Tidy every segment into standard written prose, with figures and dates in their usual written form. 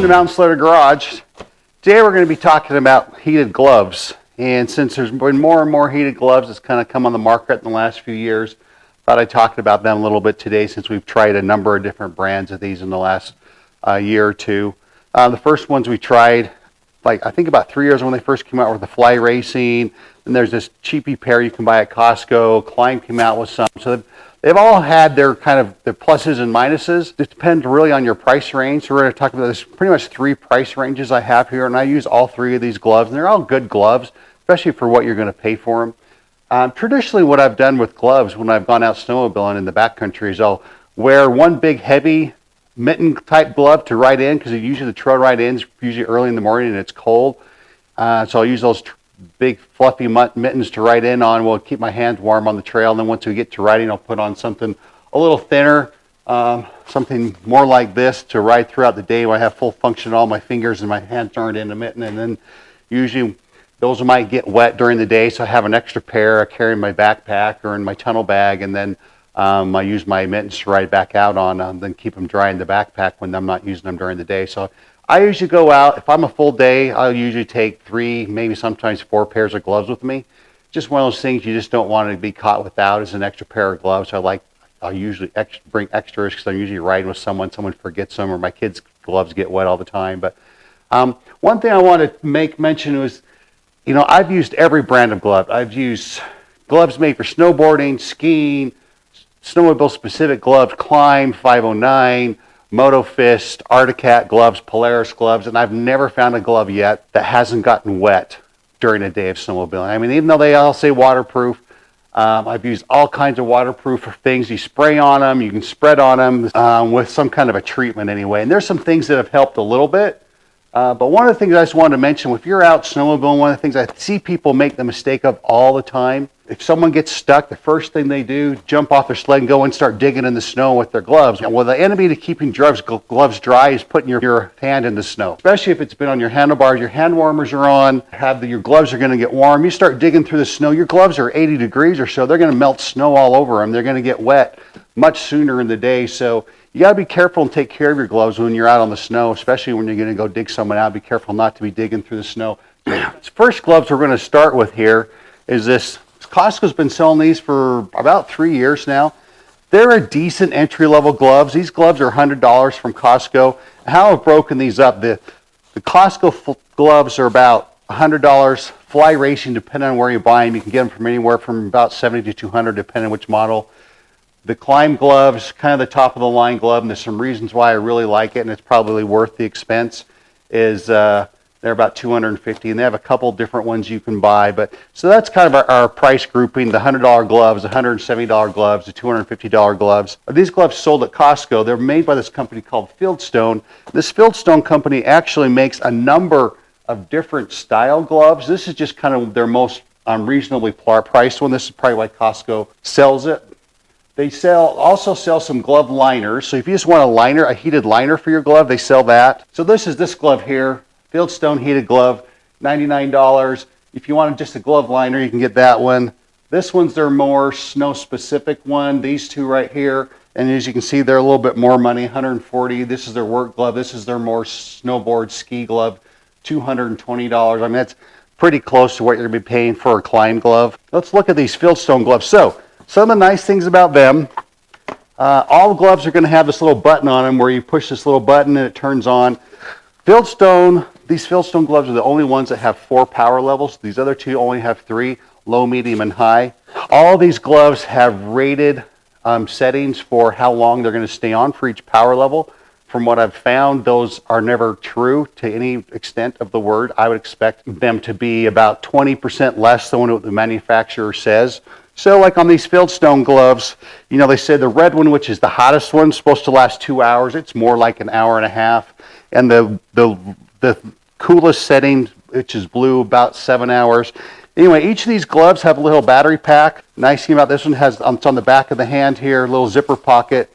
Welcome to Mountain Sledder Garage. Today we're going to be talking about heated gloves. And since there's been more and more heated gloves that's kind of come on the market in the last few years, thought I'd talk about them a little bit today since we've tried a number of different brands of these in the last year or two. The first ones we tried, like I think about 3 years when they first came out, were the Fly Racing. And there's this cheapy pair you can buy at Costco. Climb came out with some. So they've all had their kind of their pluses and minuses. It depends really on your price range. So we're going to talk about this pretty much 3 price ranges I have here, and I use all 3 of these gloves, and they're all good gloves, especially for what you're going to pay for them. Traditionally, what I've done with gloves when I've gone out snowmobiling in the backcountry is I'll wear one big heavy mitten type glove to ride in, because usually the trail ride in is usually early in the morning and it's cold. So I'll use those big fluffy mittens to ride in on. Will keep my hands warm on the trail, and then once we get to riding, I'll put on something a little thinner, something more like this to ride throughout the day when I have full function all my fingers and my hands aren't in the mitten. And then usually those might get wet during the day, so I have an extra pair I carry in my backpack or in my tunnel bag, and then I use my mittens to ride back out on, then keep them dry in the backpack when I'm not using them during the day. So I usually go out, if I'm a full day, I'll usually take 3, maybe sometimes 4 pairs of gloves with me. Just one of those things you just don't want to be caught without is an extra pair of gloves. I'll usually bring extras because I'm usually riding with someone forgets them, or my kids' gloves get wet all the time. But one thing I want to make mention was, I've used every brand of glove. I've used gloves made for snowboarding, skiing, snowmobile specific gloves, Climb, 509, Moto Fist, Arctic gloves, Polaris gloves, and I've never found a glove yet that hasn't gotten wet during a day of snowmobiling. I mean, even though they all say waterproof, I've used all kinds of waterproof things. You spray on them, you can spread on them with some kind of a treatment anyway. And there's some things that have helped a little bit. But one of the things I just wanted to mention, if you're out snowmobiling, one of the things I see people make the mistake of all the time, if someone gets stuck, the first thing they do, jump off their sled and go and start digging in the snow with their gloves. Well, the enemy to keeping gloves dry is putting your hand in the snow, especially if it's been on your handlebars, your hand warmers are on, your gloves are going to get warm. You start digging through the snow, your gloves are 80 degrees or so, they're going to melt snow all over them. They're going to get wet much sooner in the day. So you got to be careful and take care of your gloves when you're out on the snow, especially when you're going to go dig someone out. Be careful not to be digging through the snow. First gloves we're going to start with here is this. Costco's been selling these for about 3 years now. They're a decent entry-level gloves. These gloves are $100 from Costco. How I've broken these up, the Costco gloves are about $100. Fly Racing, depending on where you buy them, you can get them from anywhere from about $70 to $200, depending on which model. The Climb gloves, kind of the top of the line glove, and there's some reasons why I really like it, and it's probably worth the expense, is they're about $250, and they have a couple different ones you can buy. But so that's kind of our price grouping: the $100 gloves, the $170 gloves, the $250 gloves. These gloves sold at Costco. They're made by this company called Fieldstone. This Fieldstone company actually makes a number of different style gloves. This is just kind of their most unreasonably priced one. This is probably why Costco sells it. They also sell some glove liners. So if you just want a heated liner for your glove, they sell that. So this is this glove here. Fieldstone heated glove, $99. If you want just a glove liner, you can get that one. This one's their more snow-specific one. These 2 right here, and as you can see, they're a little bit more money, $140. This is their work glove. This is their more snowboard ski glove, $220. I mean, that's pretty close to what you're going to be paying for a Climb glove. Let's look at these Fieldstone gloves. So, some of the nice things about them, all gloves are going to have this little button on them where you push this little button and it turns on. These Fieldstone gloves are the only ones that have 4 power levels. These other 2 only have 3, low, medium, and high. All these gloves have rated settings for how long they're going to stay on for each power level. From what I've found, those are never true to any extent of the word. I would expect them to be about 20% less than what the manufacturer says. So like on these Fieldstone gloves, they say the red one, which is the hottest one, is supposed to last 2 hours. It's more like an hour and a half. And the coolest setting, which is blue, about 7 hours. Anyway, each of these gloves have a little battery pack. Nice thing about this one it's on the back of the hand here, a little zipper pocket.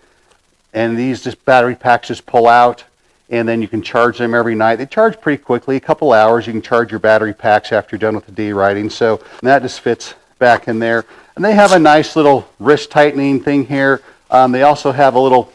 And these battery packs just pull out, and then you can charge them every night. They charge pretty quickly, a couple hours. You can charge your battery packs after you're done with the day riding. So that just fits back in there. And they have a nice little wrist tightening thing here. They also have a little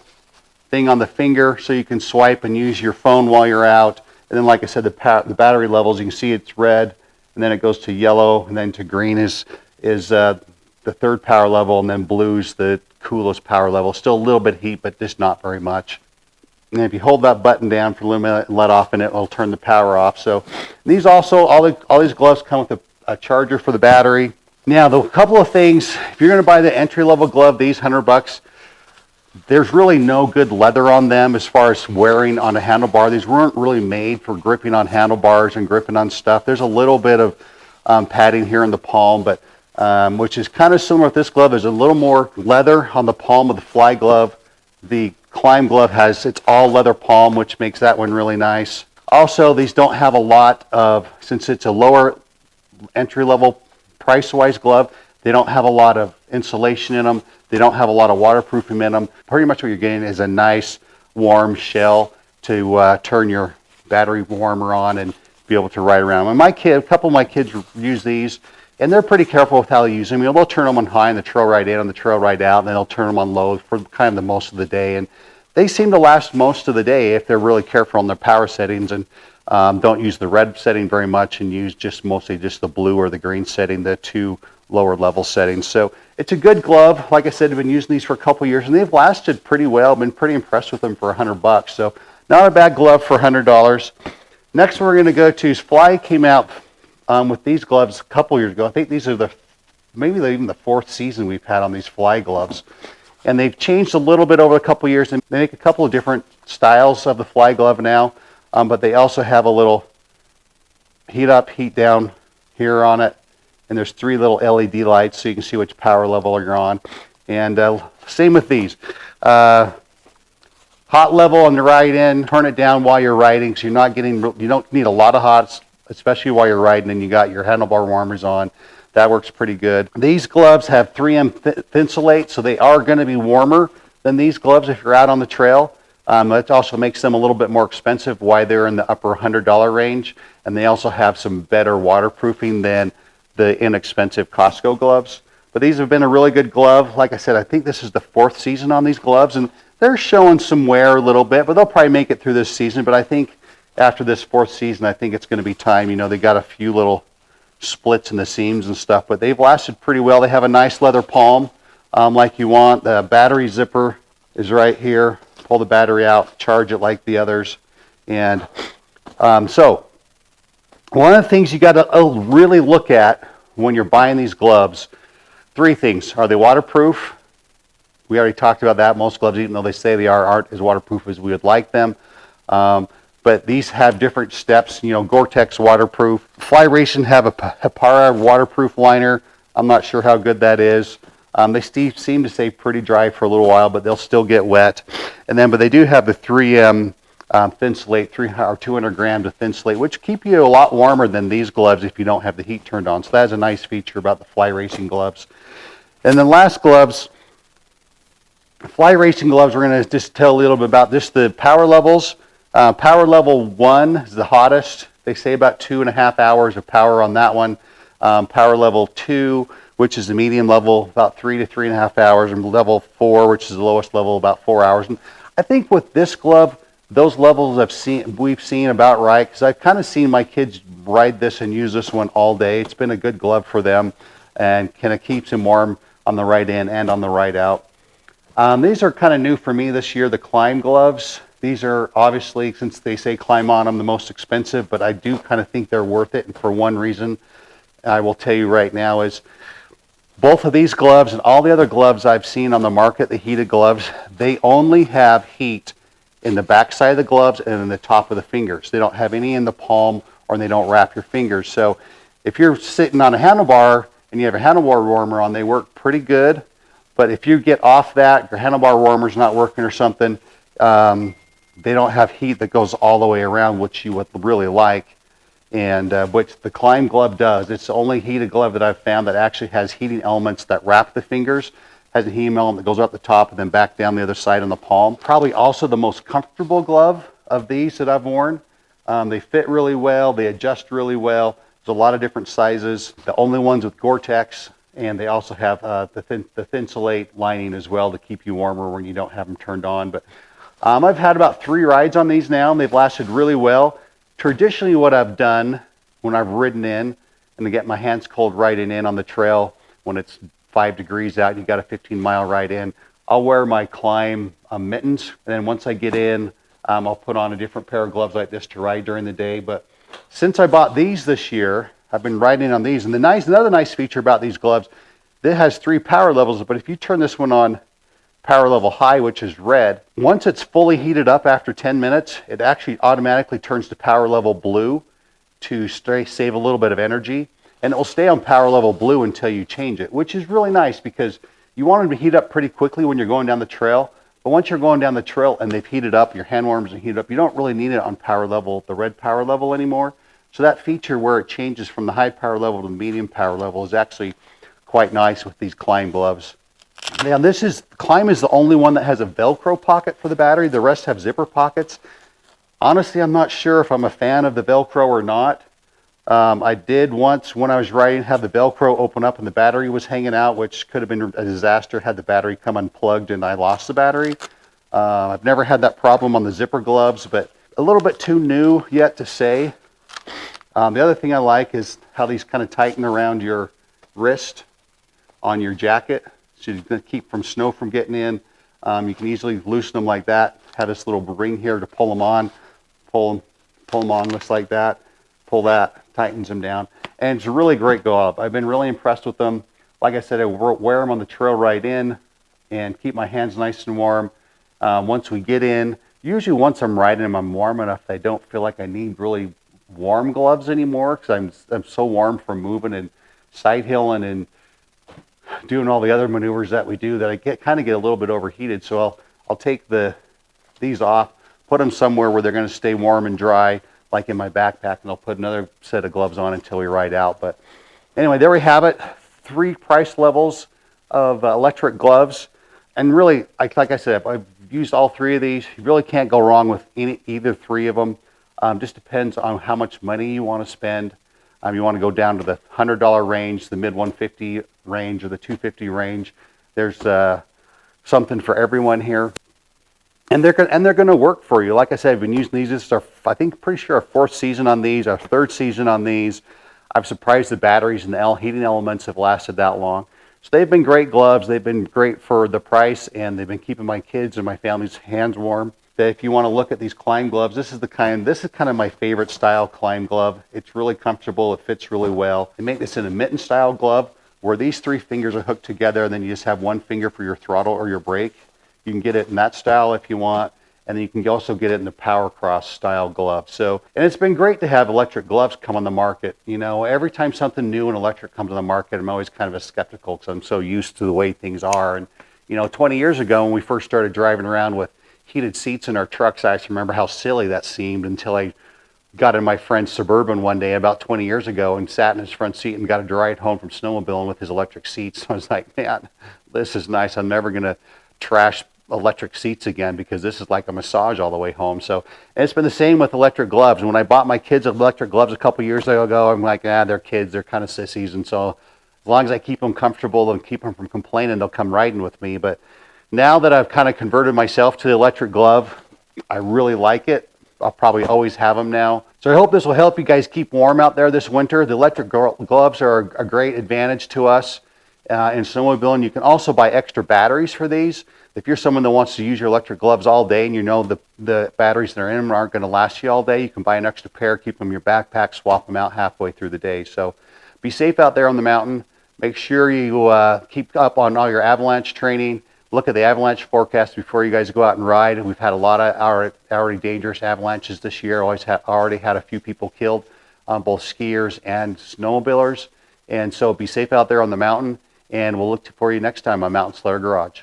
thing on the finger so you can swipe and use your phone while you're out. And then, like I said, the battery levels, you can see it's red, and then it goes to yellow, and then to green is the third power level, and then blue's the coolest power level. Still a little bit of heat, but just not very much. And if you hold that button down for a little minute and let off, and it will turn the power off. So these also, all these gloves come with a charger for the battery. Now, the couple of things, if you're going to buy the entry-level glove, these $100, there's really no good leather on them as far as wearing on a handlebar. These weren't really made for gripping on handlebars and gripping on stuff. There's a little bit of padding here in the palm, but which is kind of similar with this glove. There's a little more leather on the palm of the Fly glove. The Climb glove it's all leather palm, which makes that one really nice. Also, these don't have a lot of, since it's a lower entry-level price-wise glove, they don't have a lot of insulation in them. They don't have a lot of waterproofing in them. Pretty much what you're getting is a nice warm shell to turn your battery warmer on and be able to ride around. When a couple of my kids use these, and they're pretty careful with how they use them. They'll turn them on high on the trail ride in, on the trail ride out, and then they'll turn them on low for kind of the most of the day. And they seem to last most of the day if they're really careful on their power settings and don't use the red setting very much and use mostly just the blue or the green setting, the two lower level settings. So it's a good glove. Like I said, I've been using these for a couple years, and they've lasted pretty well. I've been pretty impressed with them for $100. So not a bad glove for $100. Next we're going to go to is Fly came out with these gloves a couple years ago. I think these are maybe even the fourth season we've had on these Fly gloves. And they've changed a little bit over a couple years, and they make a couple of different styles of the Fly glove now. But they also have a little heat up, heat down here on it. And there's 3 little LED lights so you can see which power level you're on. And same with these. Hot level on the ride in, turn it down while you're riding, so you don't need a lot of hots, especially while you're riding and you got your handlebar warmers on. That works pretty good. These gloves have 3M Thinsulate, so they are going to be warmer than these gloves if you're out on the trail. It also makes them a little bit more expensive, why they're in the upper $100 range. And they also have some better waterproofing than the inexpensive Costco gloves. But these have been a really good glove. Like I said, I think this is the 4th season on these gloves, and they're showing some wear a little bit, but they'll probably make it through this season. But I think after this 4th season, I think it's going to be time. They got a few little splits in the seams and stuff, but they've lasted pretty well. They have a nice leather palm like you want. The battery zipper is right here. Pull the battery out, charge it like the others. And so one of the things you got to really look at when you're buying these gloves, 3 things. Are they waterproof? We already talked about that. Most gloves, even though they say they aren't as waterproof as we would like them. But these have different steps. Gore-Tex waterproof. Fly Racing have a Hapara waterproof liner. I'm not sure how good that is. They seem to stay pretty dry for a little while, but they'll still get wet. But they do have the 3M Thinsulate, 200 grams of Thinsulate, which keep you a lot warmer than these gloves if you don't have the heat turned on. So that's a nice feature about the Fly Racing gloves. And then last gloves, Fly Racing gloves, we're going to just tell a little bit about just the power levels. Power level 1 is the hottest. They say about 2.5 hours of power on that one. Power level 2, which is the medium level, about 3 to 3.5 hours. And level 4, which is the lowest level, about 4 hours. And I think with this glove, those levels we've seen about right, because I've kind of seen my kids ride this and use this one all day. It's been a good glove for them and kind of keeps them warm on the ride in and on the ride out. These are kind of new for me this year, the Climb gloves. These are obviously, since they say Climb on them, the most expensive, but I do kind of think they're worth it. And for one reason, I will tell you right now, is both of these gloves and all the other gloves I've seen on the market, the heated gloves, they only have heat in the back side of the gloves and in the top of the fingers. They don't have any in the palm, or they don't wrap your fingers. So if you're sitting on a handlebar and you have a handlebar warmer on, they work pretty good. But if you get off that, your handlebar warmer's not working or something, they don't have heat that goes all the way around, which you would really like. And which the Climb glove does. It's the only heated glove that I've found that actually has heating elements that wrap the fingers. Has a heating element that goes up the top and then back down the other side on the palm. Probably also the most comfortable glove of these that I've worn. They fit really well. They adjust really well. There's a lot of different sizes. The only ones with Gore-Tex, and they also have the Thinsulate lining as well to keep you warmer when you don't have them turned on. But I've had about 3 rides on these now, and they've lasted really well. Traditionally, what I've done when I've ridden in and to get my hands cold riding in on the trail when it's 5 degrees out, you've got a 15-mile ride in, I'll wear my climb mittens, and then once I get in, I'll put on a different pair of gloves like this to ride during the day. But since I bought these this year, I've been riding on these. And another nice feature about these gloves, it has 3 power levels, but if you turn this one on power level high, which is red, once it's fully heated up after 10 minutes, it actually automatically turns to power level blue to save a little bit of energy. And it will stay on power level blue until you change it, which is really nice because you want them to heat up pretty quickly when you're going down the trail. But once you're going down the trail and they've heated up, your hand warmers are heated up, you don't really need it on power level, the red power level anymore. So that feature where it changes from the high power level to the medium power level is actually quite nice with these Climb gloves. Now Climb is the only one that has a Velcro pocket for the battery. The rest have zipper pockets. Honestly, I'm not sure if I'm a fan of the Velcro or not. I did once when I was riding have the Velcro open up and the battery was hanging out, which could have been a disaster had the battery come unplugged and I lost the battery. I've never had that problem on the zipper gloves, but a little bit too new yet to say. The other thing I like is how these kind of tighten around your wrist on your jacket, so you can keep snow from getting in. You can easily loosen them like that. Have this little ring here to pull them on. Pull them on, looks like that. Pull that, tightens them down. And it's a really great glove. I've been really impressed with them. Like I said, I wear them on the trail ride in and keep my hands nice and warm. Once we get in, usually once I'm riding them, I'm warm enough that I don't feel like I need really warm gloves anymore because I'm so warm from moving and side hilling and doing all the other maneuvers that we do that I kind of get a little bit overheated. So I'll take these off, put them somewhere where they're going to stay warm and dry, like in my backpack, and I'll put another set of gloves on until we ride out. But anyway, there we have it. 3 price levels of electric gloves. And really, like I said, I've used all 3 of these. You really can't go wrong with either 3 of them. Just depends on how much money you want to spend. You want to go down to the $100 range, the mid $150 range, or the $250 range. There's something for everyone here. And they're going to work for you. Like I said, I've been using these. This is pretty sure our 4th season on these, our 3rd season on these. I'm surprised the batteries and the heating elements have lasted that long. So they've been great gloves. They've been great for the price, and they've been keeping my kids and my family's hands warm. If you want to look at these Climb gloves, this is kind of my favorite style Climb glove. It's really comfortable. It fits really well. They make this in a mitten style glove where these 3 fingers are hooked together, and then you just have 1 finger for your throttle or your brake. You can get it in that style if you want, and then you can also get it in the Power Cross style glove. And it's been great to have electric gloves come on the market. You know, every time something new and electric comes on the market, I'm always kind of a skeptical because I'm so used to the way things are. And, 20 years ago when we first started driving around with heated seats in our trucks, I actually remember how silly that seemed until I got in my friend's Suburban one day about 20 years ago and sat in his front seat and got a ride home from snowmobiling with his electric seats. So I was like, man, this is nice. I'm never going to trash electric seats again because this is like a massage all the way home. So, and it's been the same with electric gloves. And when I bought my kids electric gloves a couple years ago, I'm like, they're kids, they're kind of sissies. And so as long as I keep them comfortable and keep them from complaining, they'll come riding with me. But now that I've kind of converted myself to the electric glove, I really like it. I'll probably always have them now. So I hope this will help you guys keep warm out there this winter. The electric gloves are a great advantage to us in snowmobiling. You can also buy extra batteries for these. If you're someone that wants to use your electric gloves all day and you know the batteries that are in them aren't going to last you all day, you can buy an extra pair, keep them in your backpack, swap them out halfway through the day. So be safe out there on the mountain. Make sure you keep up on all your avalanche training. Look at the avalanche forecast before you guys go out and ride. We've had a lot of already dangerous avalanches this year. Already had a few people killed, both skiers and snowmobilers. And so be safe out there on the mountain, and we'll look for you next time on Mountain Sledder Garage.